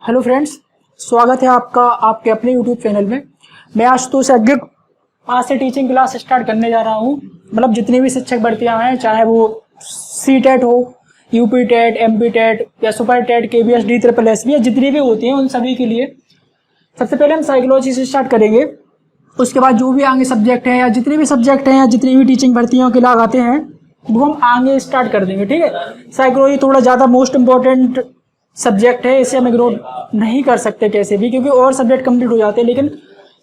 Hello friends, स्वागत है आपका आपके अपने यूट्यूब चैनल में। मैं आशुतोष यज्ञ आज से टीचिंग क्लास स्टार्ट करने जा रहा हूँ। मतलब जितनी भी शिक्षक भर्तियाँ हैं, चाहे वो सी-टेट हो, यूपी-टेट, एमपी-टेट या सुपर-टेट, केबीएस, डी-ट्रिपल-एस या जितनी भी होती हैं उन सभी के लिए सबसे पहले हम साइकोलॉजी से स्टार्ट करेंगे। उसके बाद जो भी आगे सब्जेक्ट हैं या जितने भी सब्जेक्ट हैं या जितनी भी टीचिंग भर्तियों के लाभ आते हैं वो हम आगे स्टार्ट कर देंगे। ठीक है, साइकोलॉजी थोड़ा ज़्यादा मोस्ट इम्पोर्टेंट सब्जेक्ट है, इसे हम इग्नोर नहीं कर सकते कैसे भी, क्योंकि और सब्जेक्ट कंप्लीट हो जाते हैं लेकिन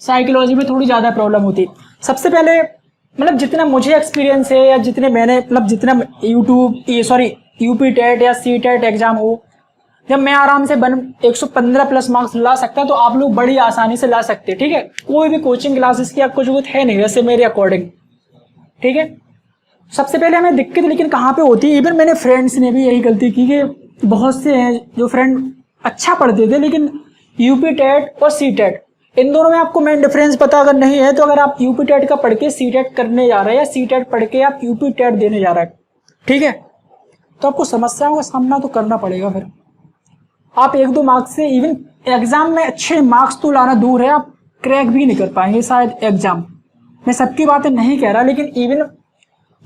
साइकोलॉजी में थोड़ी ज़्यादा प्रॉब्लम होती है। सबसे पहले मतलब जितना मुझे एक्सपीरियंस है या जितने मैंने मतलब जितना यूपी-टेट या सी-टेट एग्जाम हो, जब मैं आराम से 115 प्लस मार्क्स ला सकता तो आप लोग बड़ी आसानी से ला सकते। ठीक है, कोई भी कोचिंग क्लासेस की आपको जरूरत है नहीं वैसे मेरे अकॉर्डिंग। ठीक है, सबसे पहले हमें दिक्कत लेकिन कहाँ पे होती है, इवन मैंने फ्रेंड्स ने भी यही गलती की कि बहुत से हैं जो फ्रेंड अच्छा पढ़ते थे लेकिन यूपी-टेट और सी-टेट इन दोनों में आपको मेन डिफरेंस पता अगर नहीं है तो अगर आप यूपी-टेट का पढ़ के सी-टेट करने जा रहे हैं या सी-टेट पढ़ के आप यूपी-टेट देने जा रहे हैं, ठीक है, तो आपको समस्याओं का सामना तो करना पड़ेगा। फिर आप 1-2 मार्क्स से इवन एग्जाम में अच्छे मार्क्स तो लाना दूर है, आप क्रैक भी नहीं कर पाएंगे शायद एग्जाम। मैं सबकी बातें नहीं कह रहा लेकिन even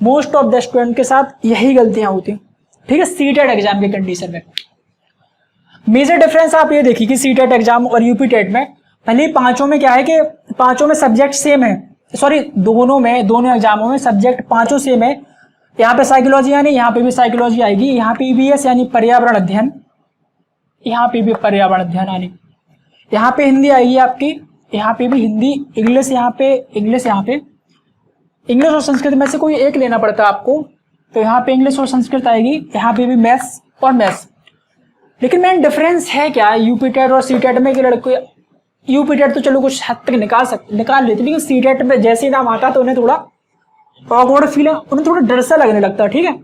most of the student के साथ यही गलतियां होती हैं। ठीक है, सी-टेट एग्जाम के कंडीशन में मेजर डिफरेंस आप ये देखिए कि सी-टेट एग्जाम और यूपी-टेट में पहले पांचों में क्या है कि पांचों में सब्जेक्ट सेम है। सॉरी, दोनों एग्जामों में सब्जेक्ट पांचों सेम है। यहाँ पे साइकोलॉजी यानी यहाँ पे भी साइकोलॉजी आएगी, यहाँ पे ईवीएस यानी पर्यावरण अध्ययन, यहाँ पे भी पर्यावरण अध्ययन आनी, यहाँ पे हिंदी आएगी आपकी, यहाँ पे भी हिंदी, इंग्लिश यहाँ पे इंग्लिश और संस्कृत में से कोई एक लेना पड़ता है आपको, तो यहाँ पे इंग्लिश और संस्कृत आएगी, यहाँ पे भी मैथ्स और मैथ्स। लेकिन मेन डिफरेंस है क्या यूपी-टेट और सी-टेट में कि लड़के यूपी-टेट तो चलो कुछ हद तक निकाल लेते लेकिन सी-टेट में जैसे ही नाम आता तो उन्हें थोड़ा ऑकवर्ड फील है, उन्हें थोड़ा डर सा लगने लगता है। ठीक है,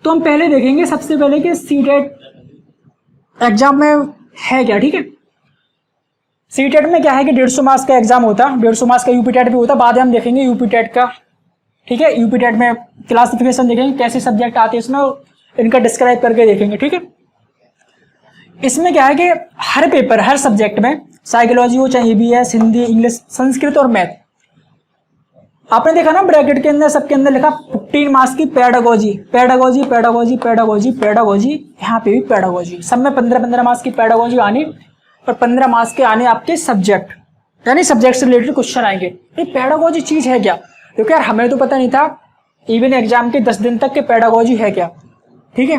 तो हम पहले देखेंगे सबसे पहले कि सी-टेट एग्जाम में है क्या। ठीक है, सी-टेट में क्या है कि 150 मार्क्स का एग्जाम होता है, 150 मार्क्स का यूपी-टेट भी होता, बाद में हम देखेंगे यूपी-टेट का। ठीक है, यूपी-टेट में क्लासिफिकेशन देखेंगे कैसे सब्जेक्ट आते हैं इसमें, इनका डिस्क्राइब करके देखेंगे। ठीक है, इसमें क्या है कि हर पेपर हर सब्जेक्ट में साइकोलॉजी हो चाहे ईवीएस, हिंदी, इंग्लिश, संस्कृत और मैथ, आपने देखा ना ब्रैकेट के अंदर सबके अंदर लिखा 15 मार्क्स की पेडागोजी, यहाँ पे भी पेडागोजी, सब में 15-15 मार्क्स की पेडागोजी आनी और 15 मार्क्स के आने आपके सब्जेक्ट, यानी सब्जेक्ट से रिलेटेड क्वेश्चन आएंगे। ये पेडागोजी चीज है क्या, क्योंकि यार हमें तो पता नहीं था इवन एग्जाम के 10 दिन तक के पेडागोजी है क्या। ठीक है,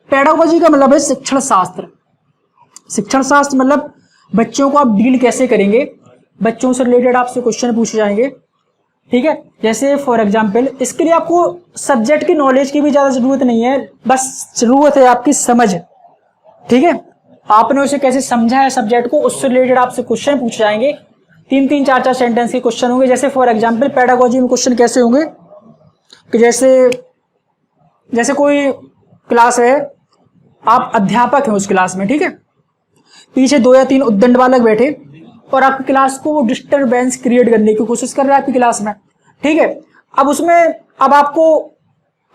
पेडागोजी का मतलब है शिक्षण शास्त्र। शिक्षण शास्त्र मतलब बच्चों को आप डील कैसे करेंगे, बच्चों से रिलेटेड आपसे क्वेश्चन पूछे जाएंगे। ठीक है, जैसे फॉर एग्जाम्पल इसके लिए आपको सब्जेक्ट की नॉलेज की भी ज्यादा जरूरत नहीं है, बस जरूरत है आपकी समझ। ठीक है, आपने उसे कैसे समझा है सब्जेक्ट को, उससे रिलेटेड आपसे क्वेश्चन पूछे जाएंगे। 3-3, 4-4 सेंटेंस के क्वेश्चन होंगे। जैसे फॉर एग्जाम्पल पेडागोजी में क्वेश्चन कैसे होंगे कि जैसे कोई क्लास है, आप अध्यापक हैं उस क्लास में, ठीक है, पीछे 2 या 3 उद्दंड बालक बैठे और आपकी क्लास को डिस्टरबेंस क्रिएट करने की कोशिश कर रहे हैं आपकी क्लास में। ठीक है, अब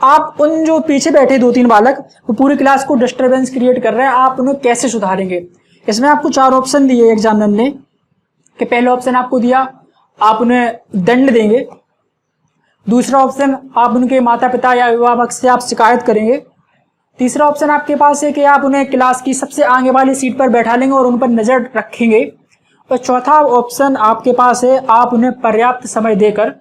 आप उन जो पीछे बैठे 2-3 बालक वो पूरी क्लास को डिस्टरबेंस क्रिएट कर रहे हैं, आप उन्हें कैसे सुधारेंगे। इसमें आपको 4 ऑप्शन दिए एग्जामिनर ने कि पहला ऑप्शन आपको दिया आप उन्हें दंड देंगे, दूसरा ऑप्शन आप उनके माता पिता या अभिभावक से आप शिकायत करेंगे, तीसरा ऑप्शन आपके पास है कि आप उन्हें क्लास की सबसे आगे वाली सीट पर बैठा लेंगे और उन पर नजर रखेंगे, और चौथा ऑप्शन आपके पास है आप उन्हें पर्याप्त समय देकर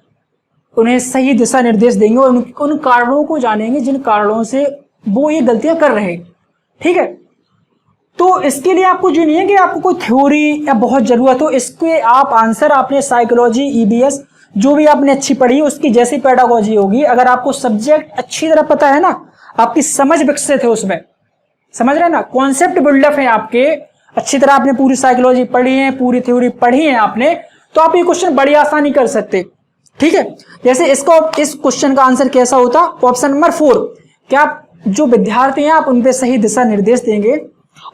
उन्हें सही दिशा निर्देश देंगे और उन कारणों को जानेंगे जिन कारणों से वो ये गलतियां कर रहे हैं। ठीक है, तो इसके लिए आपको जो नहीं है कि आपको कोई थ्योरी या बहुत जरूरत हो, इसके आप आंसर आपने साइकोलॉजी, ईबीएस जो भी आपने अच्छी पढ़ी है उसकी जैसी पेडागोजी होगी, अगर आपको सब्जेक्ट अच्छी तरह पता है ना, आपकी समझ विकसित है उसमें, समझ रहे हैं ना, कॉन्सेप्ट बिल्डअप है आपके, अच्छी तरह आपने पूरी साइकोलॉजी पढ़ी है, पूरी थ्योरी पढ़ी है आपने, तो आप ये क्वेश्चन बड़ी आसानी कर सकते। ठीक है, जैसे इस क्वेश्चन का आंसर कैसा होता, ऑप्शन नंबर 4, क्या आप जो विद्यार्थी हैं आप उन पे सही दिशा निर्देश देंगे,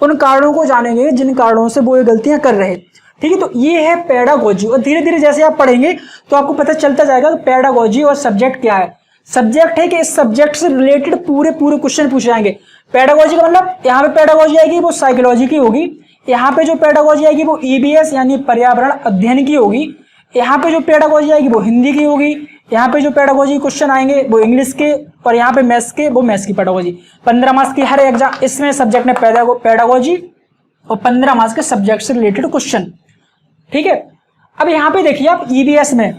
उन कारणों को जानेंगे जिन कारणों से वो ये गलतियां कर रहे हैं। ठीक है, तो ये है पेडागोजी, और धीरे धीरे जैसे आप पढ़ेंगे तो आपको पता चलता जाएगा कि पेडागोजी और सब्जेक्ट क्या है। सब्जेक्ट है कि इस सब्जेक्ट से रिलेटेड पूरे क्वेश्चन पूछे जाएंगे। पेडागोजी का मतलब यहाँ पे पेडागोजी आएगी वो साइकोलॉजी की होगी, यहाँ पे जो पेडागोजी आएगी वो ईबीएस यानी पर्यावरण अध्ययन की होगी, यहाँ पे जो पेडागोजी आएगी वो हिंदी की होगी, यहाँ पे जो पेडागोजी क्वेश्चन आएंगे वो इंग्लिश के, और यहाँ पे मैथ्स के वो मैथ्स की पेडागोजी। 15 मार्क्स की हर एग्जाम इसमें सब्जेक्ट में पेडागोजी और 15 मार्क्स के सब्जेक्ट से रिलेटेड क्वेश्चन। ठीक है, अब यहाँ पे देखिए आप ईबीएस में,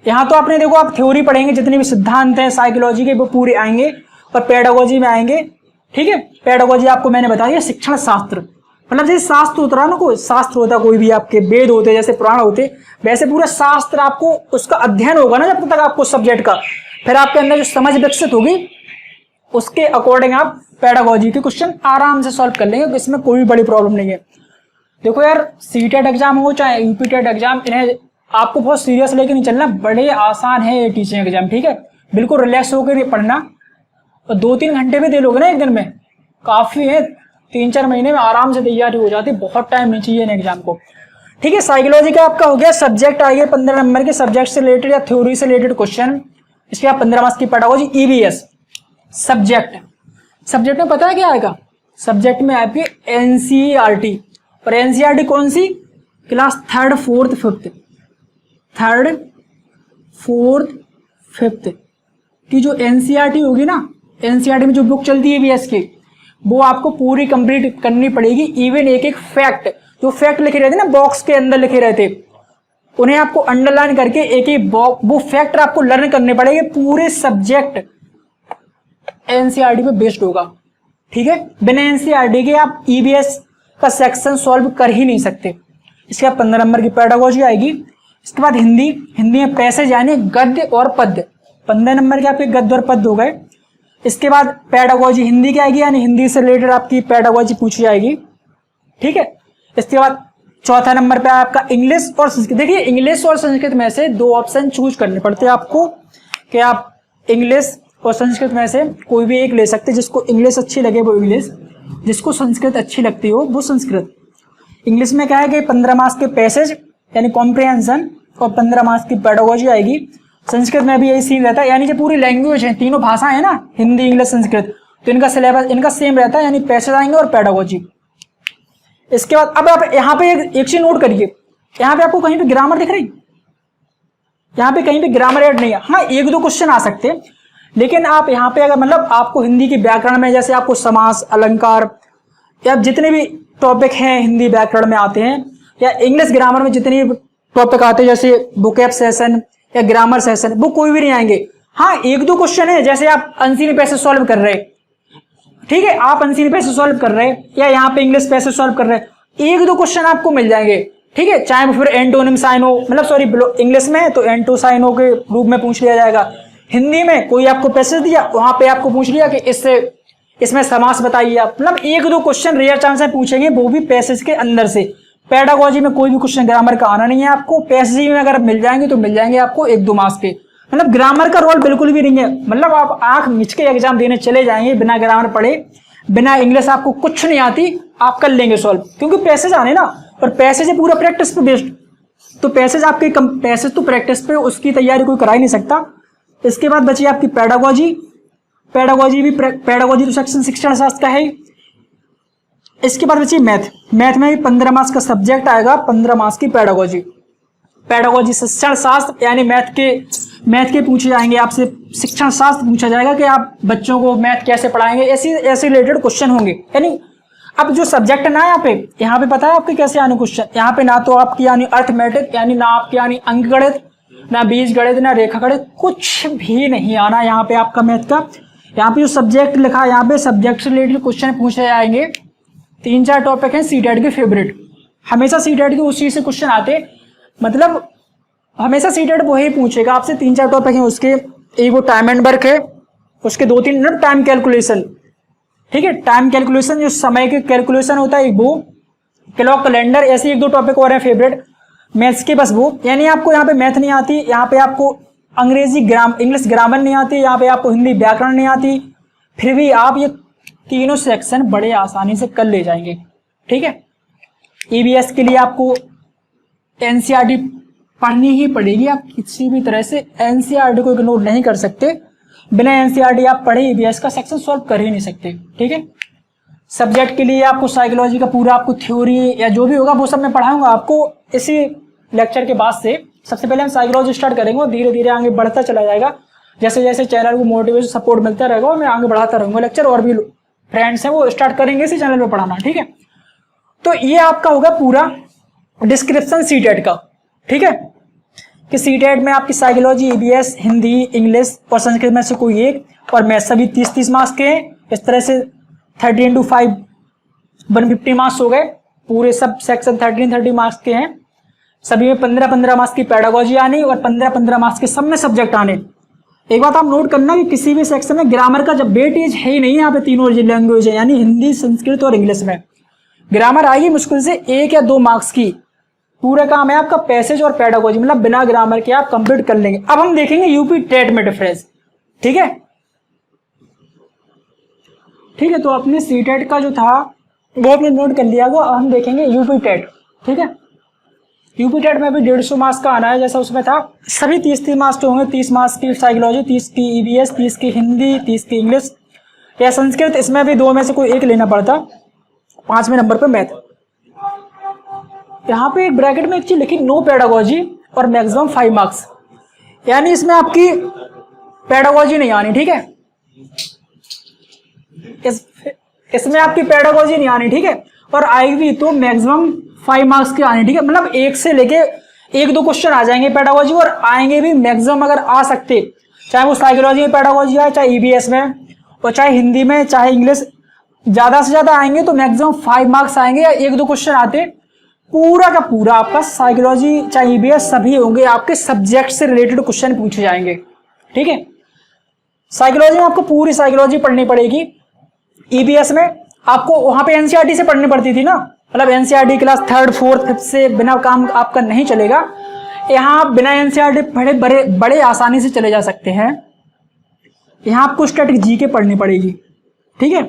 यहाँ तो आपने देखो आप थ्योरी पढ़ेंगे, जितने भी सिद्धांत हैं साइकोलॉजी के वो पूरे आएंगे और पेडागोजी में आएंगे। ठीक है, पेडागोजी आपको मैंने बता दिया शिक्षण शास्त्र, मतलब जैसे शास्त्र होता है ना, कोई शास्त्र होता है, कोई भी आपके वेद होते जैसे पुराण होते, वैसे पूरा शास्त्र आपको उसका अध्ययन होगा ना जब तक आपको सब्जेक्ट का, फिर आपके अंदर जो समझ विकसित होगी उसके अकॉर्डिंग आप पेडागोजी के क्वेश्चन आराम से सॉल्व कर लेंगे, इसमें कोई बड़ी प्रॉब्लम नहीं है। देखो यार, सीटेट एग्जाम हो चाहे यूपीटेट एग्जाम, इन्हें आपको बहुत सीरियस लेके नहीं चलना, बड़े आसान है ये टीचिंग एग्जाम। ठीक है, बिल्कुल रिलैक्स होकर पढ़ना और 2-3 घंटे में दे लोगे ना एक दिन में, काफी है, 3-4 महीने में आराम से तैयारी हो जाती है, बहुत टाइम नहीं चाहिए इन एग्जाम को। ठीक है, साइकोलॉजी का आपका हो गया, सब्जेक्ट आएंगे 15 नंबर के सब्जेक्ट से रिलेटेड या थ्योरी से रिलेटेड क्वेश्चन। इसके बाद 15 मार्क्स की पेडागोजी। ईबीएस सब्जेक्ट में पता है क्या आएगा, सब्जेक्ट में आपकी एनसीईआरटी, और एनसीईआरटी कौन सी, क्लास 3rd 4th 5th की जो एनसीईआरटी होगी ना, एनसीईआरटी में जो बुक चलती है ईबीएस की, वो आपको पूरी कंप्लीट करनी पड़ेगी। इवन एक फैक्ट, जो फैक्ट लिखे रहते ना बॉक्स के अंदर लिखे रहते, उन्हें आपको अंडरलाइन करके एक वो फैक्ट आपको लर्न करने पड़ेंगे। पूरे सब्जेक्ट एनसीईआरटी पे बेस्ड होगा। ठीक है, बिना एनसीईआरटी के आप ईबीएस का सेक्शन सॉल्व कर ही नहीं सकते। इसके बाद 15 नंबर की पेडागोजी आएगी। इसके बाद हिंदी में पैसेज यानी गद्य और पद्य, 15 नंबर के आपके गद्य और पद्य हो गए। इसके बाद पेडागोजी हिंदी की आएगी, यानी हिंदी से रिलेटेड आपकी पेडागोजी पूछी जाएगी। ठीक है, इसके बाद चौथा नंबर पे आपका इंग्लिश और संस्कृत। देखिए, इंग्लिश और संस्कृत में से 2 ऑप्शन चूज करने पड़ते हैं आपको, कि आप इंग्लिश और संस्कृत में से कोई भी एक ले सकते हैं। जिसको इंग्लिश अच्छी लगे वो इंग्लिश, जिसको संस्कृत अच्छी लगती हो वो संस्कृत। इंग्लिश में क्या है कि 15 मार्क्स के पैसेज यानी कॉम्प्रिहेंशन और 15 मार्क्स की पेडागोजी आएगी। संस्कृत में भी यही सीन रहता है, यानी जो पूरी लैंग्वेज है, तीनों भाषा है ना, हिंदी इंग्लिश संस्कृत, तो इनका सिलेबस इनका सेम रहता है, यानी पैसेज आएंगे और पेडागोजी। इसके बाद अब आप यहाँ पे एक चीज नोट करिए, यहाँ पे आपको कहीं पे ग्रामर दिख रही, यहाँ पे कहीं पे ग्रामर ऐड नहीं है। हाँ, 1-2 क्वेश्चन आ सकते हैं, लेकिन आप यहाँ पे अगर मतलब आपको हिंदी की व्याकरण में जैसे आपको समास, अलंकार या जितने भी टॉपिक हैं हिंदी व्याकरण में आते हैं, या इंग्लिश ग्रामर में जितने भी टॉपिक आते हैं जैसे वोकैब सेशन या ग्रामर सेशन, वो कोई भी नहीं आएंगे। हाँ, 1-2 क्वेश्चन है, जैसे आप अनसीन पैसेज सॉल्व कर रहे, ठीक है, आप अनसीन पैसेज सॉल्व कर रहे या यहाँ पे इंग्लिश पैसेज सॉल्व कर रहे, 1-2 क्वेश्चन आपको मिल जाएंगे। ठीक है, चाहे वो फिर एंटोनिम साइनो, मतलब सॉरी इंग्लिश में है तो एंटो साइनो के रूप में पूछ लिया जाएगा। हिंदी में कोई आपको पैसेज दिया, वहां पे आपको पूछ लिया कि इसमें समास बताइए आप, मतलब 1-2 क्वेश्चन रेयर चांस है पूछेंगे, वो भी पैसेज के अंदर से। पेडागोजी में कोई भी क्वेश्चन ग्रामर का आना नहीं है आपको, पैसेज में अगर मिल जाएंगे तो मिल जाएंगे आपको 1-2 मार्क्स के, मतलब ग्रामर का रोल बिल्कुल भी नहीं है। मतलब आप आंख मिच के एग्जाम देने चले जाएंगे बिना ग्रामर पढ़े, बिना इंग्लिश आपको कुछ नहीं आती, आप कर लेंगे सॉल्व, क्योंकि पैसेज आने ना, और पैसेज है पूरा प्रैक्टिस पे बेस्ड, तो पैसेज आपके पैसेज तो प्रैक्टिस पे, उसकी तैयारी कोई करा ही नहीं सकता। इसके बाद बची आपकी पेडागोजी तो सेक्शन शिक्षण शास्त्र का है। इसके बाद बची मैथ में भी 15 मार्क्स का सब्जेक्ट आएगा, 15 मार्क्स की पेडागोजी शिक्षण शास्त्र, यानी मैथ के पूछे जाएंगे आपसे, शिक्षण शास्त्र पूछा जाएगा कि आप बच्चों को मैथ कैसे पढ़ाएंगे, ऐसे रिलेटेड क्वेश्चन होंगे। यानी अब जो सब्जेक्ट ना यहाँ पे पता है आपके कैसे आने क्वेश्चन, यहाँ पे ना तो आपकी यानी अर्थमेटिक, यानी ना आपकी यानी अंक गणित, ना बीज गणित, ना रेखा गणित, कुछ भी नहीं आना यहाँ पे आपका मैथ का। यहाँ पे जो सब्जेक्ट लिखा है, यहाँ पे सब्जेक्ट से रिलेटेड क्वेश्चन पूछे जाएंगे। 3-4 टॉपिक हैं सीटेट के फेवरेट, हमेशा सीटेट के उस चीज से क्वेश्चन आते, मतलब हमेशा सीटेट वही पूछेगा आपसे। 3-4 टॉपिक हैं उसके, एक वो टाइम एंड वर्क है, उसके 2-3 टाइम कैलकुलेशन, ठीक है, टाइम कैलकुलेशन जो समय के कैलकुलेशन होता है, वो क्लॉक कैलेंडर, ऐसे 1-2 टॉपिक और हैं फेवरेट मैथ्स के, बस वो। यानी आपको यहाँ पे मैथ नहीं आती, यहाँ पे आपको इंग्लिश ग्रामर नहीं आती, यहाँ पे आपको हिंदी व्याकरण नहीं आती, फिर भी आप ये तीनों सेक्शन बड़े आसानी से कर ले जाएंगे। ठीक है, ईबीएस के लिए आपको एनसीईआरटी पढ़नी ही पड़ेगी। आप किसी भी तरह से एनसीईआरटी को इग्नोर नहीं कर सकते। बिना एनसीईआरटी आप पढ़े ईवीएस का सेक्शन सॉल्व कर ही नहीं सकते। ठीक है, सब्जेक्ट के लिए आपको साइकोलॉजी का पूरा आपको थ्योरी या जो भी होगा वो सब मैं पढ़ाऊंगा आपको इसी लेक्चर के बाद से। सबसे पहले हम साइकोलॉजी स्टार्ट करेंगे और धीरे धीरे आगे बढ़ता चला जाएगा। जैसे जैसे चैनल को मोटिवेशन सपोर्ट मिलता रहेगा और मैं आगे बढ़ाता रहूंगा लेक्चर, और भी फ्रेंड्स हैं वो स्टार्ट करेंगे इसी चैनल पे पढ़ाना। ठीक है, तो ये आपका होगा पूरा डिस्क्रिप्शन सीटेट का। ठीक है, कि सीटेट में आपकी साइकोलॉजी, ईवीएस, हिंदी, इंग्लिश और संस्कृत में से कोई एक, और मैथ सभी 30-30 मार्क्स के हैं। इस तरह से 30 × 5 150 मार्क्स हो गए। पूरे सब सेक्शन 30 मार्क्स के हैं। सभी में 15 मार्क्स की पेडागोजी आनी और 15 मार्क्स के सब में सब्जेक्ट आने। एक बात आप नोट करना कि किसी भी सेक्शन में ग्रामर का जब वेटेज है ही नहीं, यहाँ पे तीनों लैंग्वेज है यानी हिंदी, संस्कृत और इंग्लिश में ग्रामर आएगी मुश्किल से 1 या 2 मार्क्स की। पूरा काम है आपका पैसेज और पेडागोजी, मतलब बिना ग्रामर के आप कंप्लीट कर लेंगे। अब हम देखेंगे यूपी टेट में डिफरेंस। ठीक है, ठीक है, तो अपने सीटेट का जो था वो आपने नोट कर लिया वो। अब हम देखेंगे यूपी टेट। ठीक है, यूपी टेट में भी 150 मार्क्स का आना है जैसा उसमें था। सभी 30 मार्क्स के होंगे। 30 मार्क्स की साइकोलॉजी, 30 की ईवीएस, 30 की हिंदी, 30 की इंग्लिश या संस्कृत। इसमें भी 2 में से कोई एक लेना पड़ता। 5वें नंबर पे मैथ। यहाँ पे एक ब्रैकेट में एक चीज लिखी, नो पेडागोजी और मैक्सिमम 5 मार्क्स, यानी इसमें आपकी पेडागोजी नहीं आनी। ठीक है, इसमें आपकी पेडागोजी नहीं आनी। ठीक है, और आएगी तो मैक्सिमम 5 मार्क्स की आनी। ठीक है, मतलब 1 से लेके 1-2 क्वेश्चन आ जाएंगे पेडागोजी, और आएंगे भी मैक्सिमम अगर आ सकते, चाहे वो साइकोलॉजी में पेडागोजी आए, चाहे ईवीएस में, और चाहे हिंदी में, चाहे इंग्लिश, ज्यादा से ज्यादा आएंगे तो मैक्सिमम 5 मार्क्स आएंगे या 1-2 क्वेश्चन आते। पूरा का पूरा आपका साइकोलॉजी चाहे ईवीएस सभी होंगे आपके सब्जेक्ट से रिलेटेड क्वेश्चन पूछे जाएंगे। ठीक है, साइकोलॉजी में आपको पूरी साइकोलॉजी पढ़नी पड़ेगी। ईवीएस में आपको वहां पे एनसीईआरटी से पढ़नी पड़ती थी ना, मतलब NCERT class 3rd 4th 5th से बिना काम आपका नहीं चलेगा। यहाँ आप बिना एनसीईआरटी पढ़े बड़े आसानी से चले जा सकते हैं। यहाँ आपको स्टैटिक जीके पढ़नी पड़ेगी। ठीक है,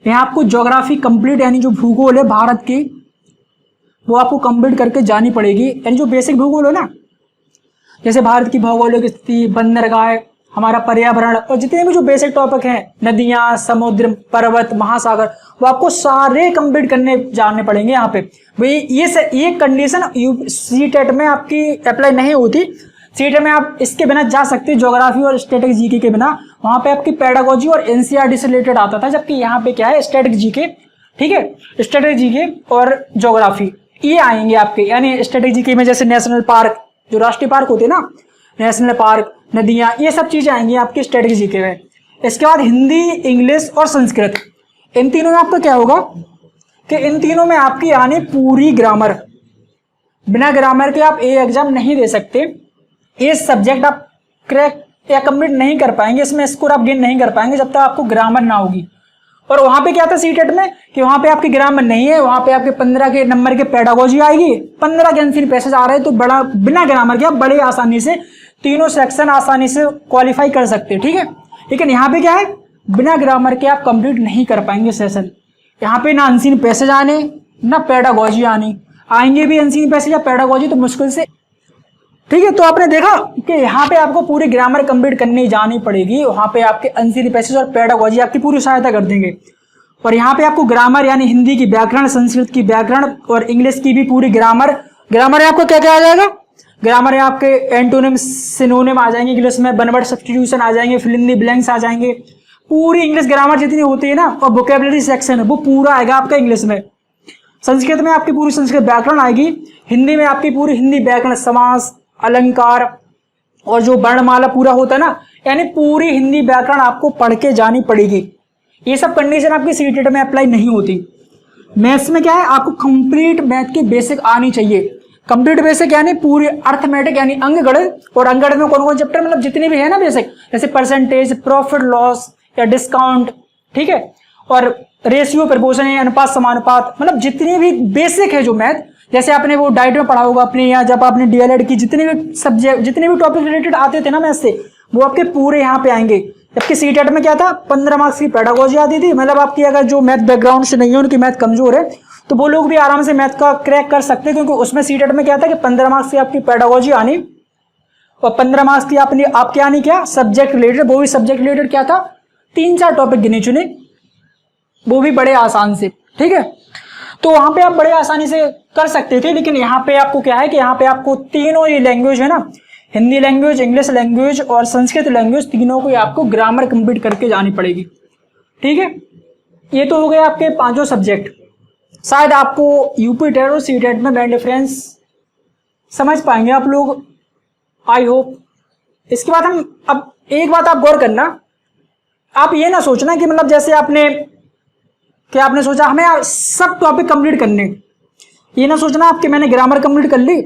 यहाँ आपको ज्योग्राफी कंप्लीट यानी जो भूगोल है भारत की वो आपको कंप्लीट करके जानी पड़ेगी। यानी जो बेसिक भूगोल है ना, जैसे भारत की भौगोलिक स्थिति, बंदरगाह, हमारा पर्यावरण और जितने भी जो बेसिक टॉपिक हैं, नदियां, समुद्र, पर्वत, महासागर, वो आपको सारे कंप्लीट करने जाने पड़ेंगे। यहाँ पे भाई ये कंडीशन सीटेट में आपकी अप्लाई नहीं होती। सीटेट में आप इसके बिना जा सकते, ज्योग्राफी और स्टैटिक जीके के बिना। वहां पे आपकी पेडागोजी और एनसीईआरटी से रिलेटेड आता था, जबकि यहाँ पे क्या है, स्टैटिक जीके। ठीक है, स्टैटिक जीके और ज्योग्राफी ये आएंगे आपके। यानी स्टैटिक जीके में जैसे नेशनल पार्क, जो राष्ट्रीय पार्क होते हैं ना, नेशनल पार्क, नदियां, ये सब चीजें आएंगी आपकी स्टैटिक जीके में। इसके बाद हिंदी, इंग्लिश और संस्कृत, इन तीनों में आपका क्या होगा कि इन तीनों में आपकी आनी पूरी ग्रामर। बिना ग्रामर के आप ए एग्जाम नहीं दे सकते। ये सब्जेक्ट आप क्रैक या कंप्लीट नहीं कर पाएंगे, इसमें स्कोर आप गेन नहीं कर पाएंगे जब तक आपको ग्रामर ना होगी। और वहां पे क्या था सीटेट में कि वहां पे आपकी ग्रामर नहीं है, वहां पे आपके 15 के नंबर के पेडागोजी आएगी, 15 के आंसर पैसेज आ रहे हैं, तो बड़ा बिना ग्रामर के आप बड़े आसानी से तीनों सेक्शन आसानी से क्वालिफाई कर सकते हैं। ठीक है, लेकिन यहाँ पे क्या है, बिना ग्रामर के आप कंप्लीट नहीं कर पाएंगे सेशन। यहाँ पे ना अनसीन पैसेज आने ना पेडागोजी आनी, आएंगे भी अनसीन पैसेज या पेडागोजी तो मुश्किल से। ठीक है, तो आपने देखा कि यहाँ पे आपको पूरी ग्रामर कंप्लीट करनी जानी पड़ेगी। वहां पे आपके अनसीन पैसेज और पेडागोजी आपकी पूरी सहायता कर देंगे। और यहाँ पे आपको ग्रामर यानी हिंदी की व्याकरण, संस्कृत की व्याकरण और इंग्लिश की भी पूरी ग्रामर है आपको क्या क्या आ जाएगा, ग्रामर है आपके एंटोनिम, सिनोनिम आ जाएंगे इंग्लिश में, वन वर्ड सब्स्टिट्यूशन आ जाएंगे, फिल इन द ब्लैंक्स आ जाएंगे। पूरी इंग्लिश ग्रामर जितनी होती है ना, और वोकैबुलरी सेक्शन है वो पूरा आएगा आपका इंग्लिश में। संस्कृत में आपकी पूरी संस्कृत व्याकरण आएगी। हिंदी में आपकी पूरी हिंदी व्याकरण, समास, अलंकार और जो वर्णमाला पूरा होता है ना, यानी पूरी हिंदी व्याकरण आपको पढ़ के जानी पड़ेगी। ये सब कंडीशन आपकी सीटेट में अप्लाई नहीं होती। मैथ्स में क्या है, आपको कंप्लीट मैथ की बेसिक आनी चाहिए। कंप्लीट बेसिक यानी पूरी अर्थमेटिक यानी अंकगणित, और अंकगणित में कौन कौन चैप्टर, मतलब जितने भी है ना बेसिक, जैसे परसेंटेज, प्रॉफिट लॉस या डिस्काउंट, ठीक है, और रेशियो, प्रपोर्शन है, अनुपात समानुपात, मतलब जितनी भी बेसिक है जो मैथ, जैसे आपने वो डाइट में पढ़ा होगा अपने, या जब आपने डीएलएड की जितने भी सब्जेक्ट, जितने भी टॉपिक रिलेटेड आते थे ना मैथ से, वो आपके पूरे यहाँ पे आएंगे। जबकि सीटेट में क्या था, 15 मार्क्स की पेडागोजी आती थी, मतलब आपकी अगर जो मैथ बैकग्राउंड से नहीं है, उनकी मैथ कमजोर है, तो वो लोग भी आराम से मैथ का क्रैक कर सकते हैं, क्योंकि उसमें सीटेट में क्या था कि 15 मार्क्स की आपकी पेडागोजी आनी और 15 मार्क्स की आपकी आनी क्या सब्जेक्ट रिलेटेड, वो भी सब्जेक्ट रिलेटेड क्या था 3-4 टॉपिक गिने चुने, वो भी बड़े आसान से। ठीक है, तो वहां पे आप बड़े आसानी से कर सकते थे, लेकिन यहाँ पे आपको क्या है कि यहाँ पे आपको तीनों ये लैंग्वेज है ना, हिंदी लैंग्वेज, इंग्लिश लैंग्वेज और संस्कृत लैंग्वेज, तीनों को आपको ग्रामर कंप्लीट करके जानी पड़ेगी। ठीक है, ये तो हो गए आपके 5 सब्जेक्ट। शायद आपको यूपी टेट और सी टेट में मेन डिफरेंस समझ पाएंगे आप लोग, आई होप। इसके बाद हम अब एक बात आप गौर करना, आप ये ना सोचना कि मतलब जैसे आपने सोचा हमें सब टॉपिक कंप्लीट करने, ये ना सोचना आपके मैंने ग्रामर कंप्लीट कर ली,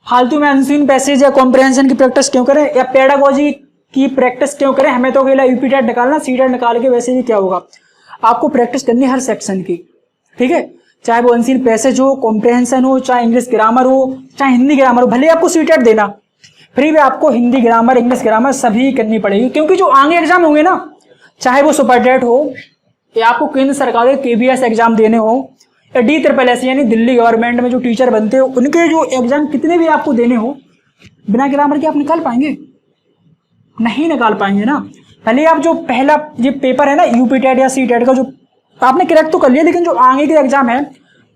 फालतू में अनसीन पैसेज या कॉम्प्रिहेंशन की प्रैक्टिस क्यों करें या पेडागोजी की प्रैक्टिस क्यों करें, हमें तो अकेला यूपी टेट निकालना, सी टेट निकाल के वैसे भी क्या होगा, आपको प्रैक्टिस करनी हर सेक्शन की। ठीक है, चाहे वो अनसीन पैसेज हो, कॉम्प्रिहेंशन हो, चाहे इंग्लिश ग्रामर हो, चाहे हिंदी ग्रामर हो, भले आपको सी टेट देना, फिर भी आपको हिंदी ग्रामर, इंग्लिश ग्रामर सभी करनी पड़ेगी, क्योंकि जो आगे एग्जाम होंगे ना, चाहे वो सुपर टेट हो या आपको केंद्र सरकार के KBS एग्जाम देने हो या DSSS यानी दिल्ली गवर्नमेंट में जो टीचर बनते हो उनके जो एग्जाम कितने भी आपको देने हो, बिना ग्रामर के आप निकाल पाएंगे? नहीं निकाल पाएंगे ना। पहले आप जो पहला ये पेपर है ना यूपी टेट या सी टेट का, जो आपने क्रैक तो कर लिया, लेकिन जो आगे के एग्जाम है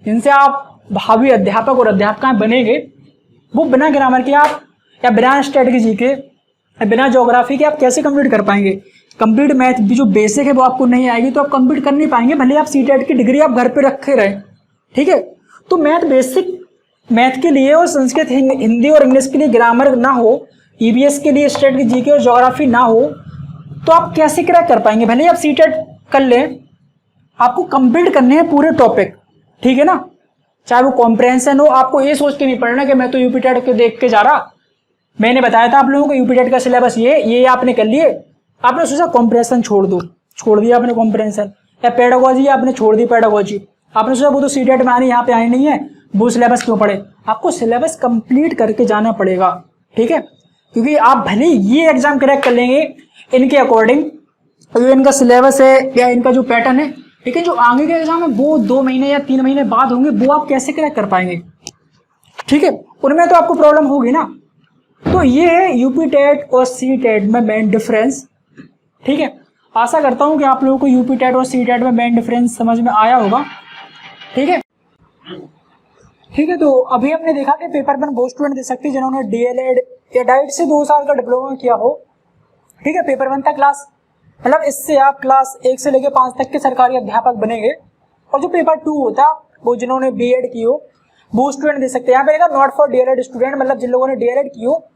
जिनसे आप भावी अध्यापक और अध्यापिकाएं बनेंगे, वो बिना ग्रामर के आप या बिना स्ट्रेटजी के या बिना ज्योग्राफी के आप कैसे कंप्लीट कर पाएंगे? कंप्लीट मैथ भी जो बेसिक है वो आपको नहीं आएगी तो आप कंप्लीट कर नहीं पाएंगे, भले आप सी टेट की डिग्री आप घर पे रखे रहे। ठीक है, तो मैथ बेसिक मैथ के लिए और संस्कृत हिंदी और इंग्लिश के लिए ग्रामर ना हो, EVS के लिए स्टेट की जीके और ज्योग्राफी ना हो, तो आप कैसे क्रैक कर पाएंगे? भले आप सी टेट कर लें, आपको कंप्लीट करने हैं पूरे टॉपिक। ठीक है ना, चाहे वो कॉम्प्रिहेंशन हो, आपको ये सोच के नहीं पढ़ना कि मैं तो यूपी टेट के देख के जा रहा, मैंने बताया था आप लोगों को यूपी टेट का सिलेबस ये आपने कर लिए, आपने सोचा कॉम्प्रिहेंशन छोड़ दिया आपने कॉम्प्रिहेंशन, या पेडागोजी आपने छोड़ दी पेडागोजी, आपने सोचा वो तो सी टेट में आनी, यहाँ पे आनी नहीं है, वो सिलेबस क्यों पढ़े? आपको सिलेबस कंप्लीट करके जाना पड़ेगा। ठीक है, क्योंकि आप भले ये एग्जाम क्रैक कर लेंगे इनके अकॉर्डिंग, जो इनका सिलेबस है या इनका जो पैटर्न है, लेकिन जो आगे के एग्जाम है वो 2 महीने या 3 महीने बाद होंगे, वो आप कैसे क्रैक कर पाएंगे? ठीक है, उनमें तो आपको प्रॉब्लम होगी ना। तो ये है यूपी टेट और सी टेट में मेन डिफरेंस। ठीक है, आशा करता हूं कि आप लोगों को यूपी टेट और सी टेट में मेन डिफरेंस समझ में आया होगा। ठीक है, तो अभी हमने देखा कि पेपर वन वो स्टूडेंट दे सकते हैं जिन्होंने DLED या डाइट से 2 साल का डिप्लोमा किया हो। ठीक है, पेपर वन तक क्लास, मतलब इससे आप क्लास 1 से लेकर 5 तक के सरकारी अध्यापक बनेंगे। और जो पेपर 2 होता वो जिन्होंने B.Ed की हो वो स्टूडेंट दे सकते हैं। यहाँ पे देखा नॉट फॉर DLED स्टूडेंट, मतलब जिन लोगों ने DLED की हो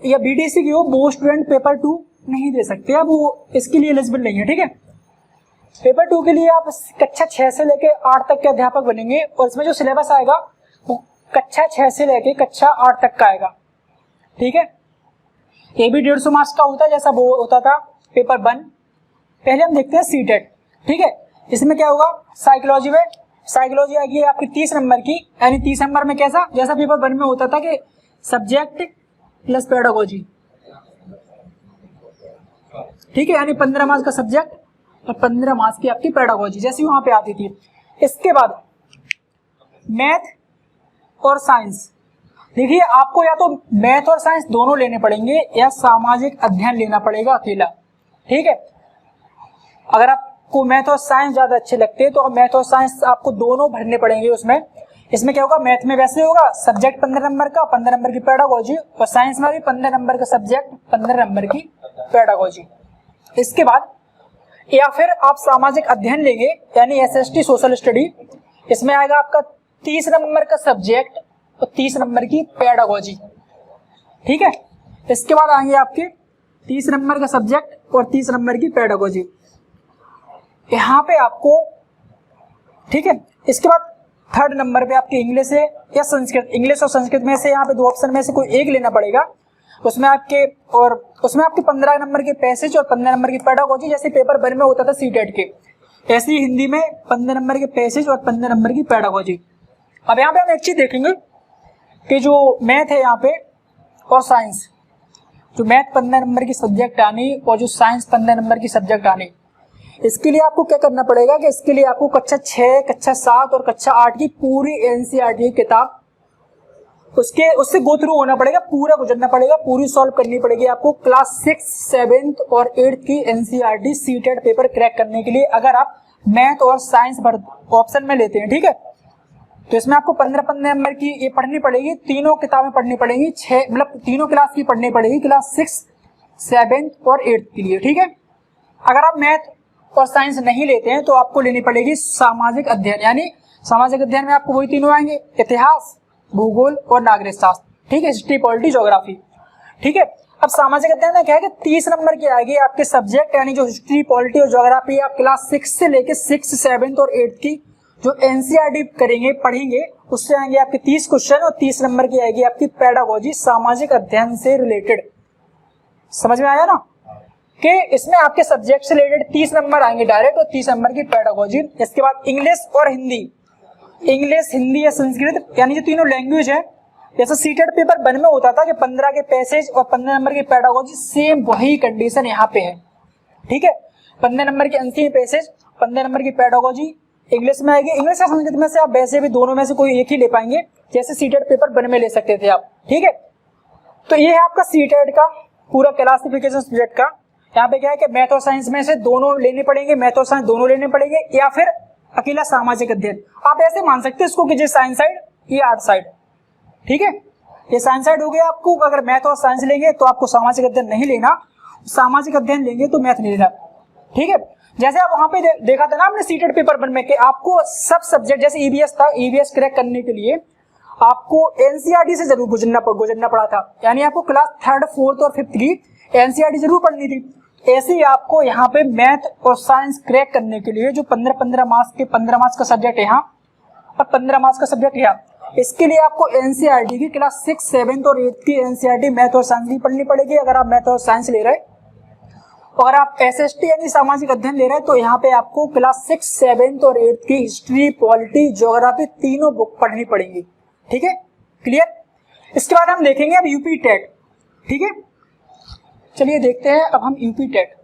या BTC की हो वो स्टूडेंट पेपर 2 नहीं दे सकते, अब वो इसके लिए एलिजिबल नहीं है। ठीक है, पेपर 2 के लिए आप कक्षा 6 से लेके 8 तक के अध्यापक बनेंगे और इसमें जो सिलेबस आएगा वो कक्षा 6 से लेके कक्षा 8 तक का आएगा। ठीक है, ये भी 150 मार्क्स का होता है जैसा वो होता था पेपर 1। पहले हम देखते हैं सी टेट। ठीक है, इसमें क्या होगा, साइकोलॉजी में साइकोलॉजी आएगी आपकी 30 नंबर की, यानी 30 नंबर में कैसा, जैसा पेपर 1 में होता था कि सब्जेक्ट प्लस पेडागोजी। ठीक है, यानी 15 मार्क्स का सब्जेक्ट और 15 मार्क्स की आपकी पेडागोजी जैसी वहां पे आती थी। इसके बाद मैथ और साइंस, देखिए आपको या तो मैथ और साइंस दोनों लेने पड़ेंगे या सामाजिक अध्ययन लेना पड़ेगा अकेला। ठीक है, अगर आपको मैथ और साइंस ज्यादा अच्छे लगते हैं तो मैथ और साइंस आपको दोनों भरने पड़ेंगे उसमें। इसमें क्या होगा, मैथ में वैसे होगा सब्जेक्ट 15 नंबर का, 15 नंबर की पेडागोजी, और साइंस में भी 15 नंबर का सब्जेक्ट, 15 नंबर की पेडागोजी। इसके बाद या फिर आप सामाजिक अध्ययन लेंगे यानी SST सोशल स्टडी, इसमें आएगा आपका 30 नंबर का सब्जेक्ट और 30 नंबर की पेडागोजी। ठीक है, इसके बाद आएंगे आपके 30 नंबर का सब्जेक्ट और 30 नंबर की पेडागोजी यहाँ पे आपको। ठीक है, इसके बाद 3rd नंबर पे आपकी इंग्लिश है या संस्कृत, इंग्लिश और संस्कृत में से यहाँ पे 2 ऑप्शन में से कोई एक लेना पड़ेगा। उसमें आपके 15 नंबर के पैसेज और 15 नंबर की पेडागोजी, जैसे पेपर 1 में होता था सी टेट के, ऐसे ही हिंदी में 15 नंबर के पैसेज और 15 नंबर की पेडागोजी। अब यहाँ पे हम एक चीज देखेंगे कि जो मैथ है यहाँ पे और साइंस, जो मैथ 15 नंबर की सब्जेक्ट आनी और जो साइंस 15 नंबर की सब्जेक्ट आनी, इसके लिए आपको क्या करना पड़ेगा कि इसके लिए आपको कक्षा 6, कक्षा 7 और कक्षा 8 की पूरी एनसीईआरटी की किताब उससे गो थ्रू होना पड़ेगा, पूरा गुजरना पड़ेगा, पूरी सॉल्व करनी पड़ेगी आपको क्लास 6, 7 और 8 की एनसीईआरटी सीटेट पेपर क्रैक करने के लिए, अगर आप मैथ और साइंस ऑप्शन में लेते हैं। ठीक है, तो इसमें आपको 15-15 नंबर की ये पढ़नी पड़ेगी, तीनों किताबें पढ़नी पड़ेगी, 6 मतलब तीनों क्लास की पढ़नी पड़ेगी, क्लास 6, 7 और 8 के लिए। ठीक है, अगर आप मैथ और साइंस नहीं लेते हैं तो आपको लेनी पड़ेगी सामाजिक अध्ययन, यानी सामाजिक अध्ययन में आपको वही तीनों आएंगे, इतिहास, भूगोल और नागरिक शास्त्र। ठीक है, हिस्ट्री, पॉलिटी, ज्योग्राफी। ठीक है, अब सामाजिक अध्ययन में क्या है कि 30 नंबर की आएगी आपके सब्जेक्ट, यानी जो हिस्ट्री, पॉलिटी और ज्योग्राफी आप क्लास 6 से लेके 6, 7 और 8 की जो एनसीईआरटी करेंगे, पढ़ेंगे, उससे आएंगे आपके 30 क्वेश्चन और 30 नंबर की आएगी आपकी पेडागोजी, सामाजिक अध्ययन से रिलेटेड। समझ में आया ना कि इसमें आपके सब्जेक्ट से रिलेटेड 30 नंबर आएंगे डायरेक्ट और 30 नंबर की पेडागोजी। इसके बाद इंग्लिश और हिंदी, इंग्लिश, हिंदी या संस्कृत, यानी जो तीनों लैंग्वेज है, जैसे सीटेट पेपर 1 में होता था कि 15 के पैसेज और 15 नंबर की पेडागोजी, सेम वही कंडीशन यहाँ पे है। ठीक है, 15 नंबर के अंतिम पैसेज, 15 नंबर की पेडागोजी इंग्लिश में आएगी। इंग्लिश या संस्कृत में से आप वैसे भी दोनों में से कोई एक ही ले पाएंगे, जैसे सीटेट पेपर 1 में ले सकते थे आप। ठीक है, तो ये है आपका सीटेट का पूरा क्लासिफिकेशन सब्जेक्ट का। यहाँ पे क्या है कि मैथ और साइंस में से दोनों लेने पड़ेंगे, मैथ और साइंस दोनों लेने पड़ेंगे, या फिर अकेला सामाजिक अध्ययन। आप ऐसे मान सकते हैं इसको कि ये साइंस साइड, ये आर्ट साइड। ठीक है, ये साइंस साइड हो गया आपको, अगर मैथ और साइंस लेंगे तो आपको सामाजिक अध्ययन नहीं लेना, सामाजिक अध्ययन लेंगे तो मैथ नहीं लेना। ठीक है, जैसे आप वहां पे देखा था ना आपने सीटेट पेपर 1 में कि आपको सब सब्जेक्ट, जैसे ईवीएस था, ईवीएस क्रैक करने के लिए आपको एनसीईआरटी से जरूर गुजरना पड़ा था, यानी आपको क्लास 3, 4 और 5 की एनसीईआरटी जरूर पढ़नी थी। ऐसे ही आपको यहाँ पे मैथ और साइंस क्रैक करने के लिए जो 15-15 मार्क्स के 15 मार्क्स का सब्जेक्ट यहाँ और 15 मार्क्स का सब्जेक्ट यहाँ, इसके लिए आपको एनसीईआरटी की क्लास 6, 7 और 8 की एनसीईआरटी मैथ और साइंस की पढ़नी पड़ेगी, अगर आप मैथ और साइंस ले रहे हैं। और आप एसएसटी यानी सामाजिक अध्ययन ले रहे हैं तो यहाँ पे आपको क्लास 6, 7 और 8 की हिस्ट्री, पॉलिटी, ज्योग्राफी तीनों बुक पढ़नी पड़ेंगी। ठीक है, क्लियर। इसके बाद हम देखेंगे अब यूपी टेट। ठीक है, चलिए देखते हैं अब हम यूपी टेट।